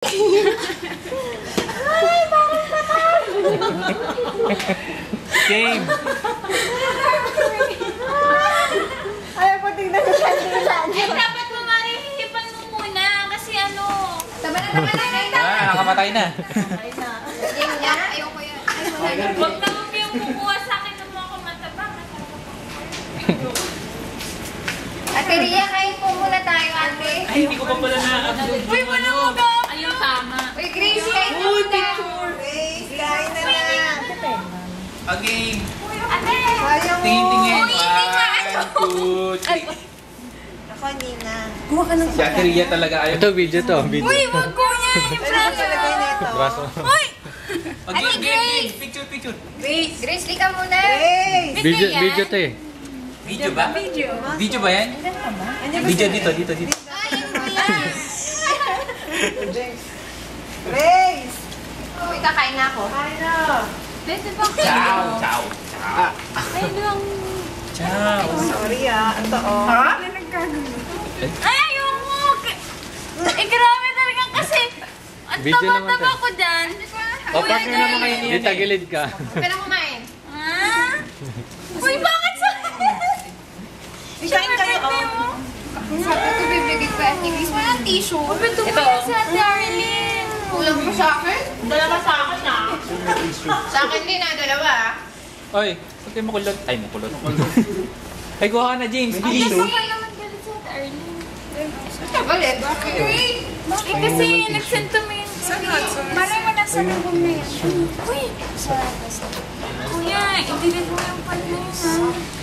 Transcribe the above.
Ay, parang patay! Game! Ayaw ko tingnan sa kandila. Ay, dapat mo marihipan mo muna kasi ano... Tama na naman na kayo. Nakamatay na. Game niya? Ayoko yan. Ay, wala na. Huwag naman yung kumuha sa akin ng mga kumataba. Ate Ria, kain po muna tayo, ate. Ay, hindi ko pa pala na-upload. Uy, wala mo ba? Ayun, tama. Uy, Grace, kain po muna. Grace, kain na na. Again. Ate! Ayaw mo. Tingin-tingin. Uy, hindi nga, ano? 1, 2, 3. Ako, Nina. Si Ate Ria talaga ayaw. Ito, video to. Video. Uy, wag ko niya yung Ano ba talagay nito? Braso. Uy! Again, game. Picture, picture. Grace. Grace, di ka muna. Grace. Video, yan? video to eh. Video ba? Video. Video ba yan? Video dito, dito, dito. Ayun mo yan. Grace. Uy, kakain na ako. Kain na. Pwede ba? Ciao, ciao. Ay, lang. Ciao. Sorry ito oh. Ha? Ay, ayoko! Eh, grabe talaga kasi. Ang Video naman taba-taba to. ko dyan. O, partner naman kayo niya. Di tagilid ka. Huwag ka na kumain. Ah? Uy, bakit sa... Kain kayo oh. Sabi ko bibigay ko at Grace. Walang tissue. Ito ba sa Ate Arlene? Kulang mo sa akin? Dalawa sa akin ah. Sa akin din dalawa Oy, huwag kayo makulot. Ay, makulot. Ay, kuha na, James. Bilis. Ano ba naman galit sa Ate Arlene? Galit? Bakit? Eh, kasi nag-send to me yung... Maray mo na sa lubong na yan. Uy! Kuya, i-delete mo yung part na yun ah.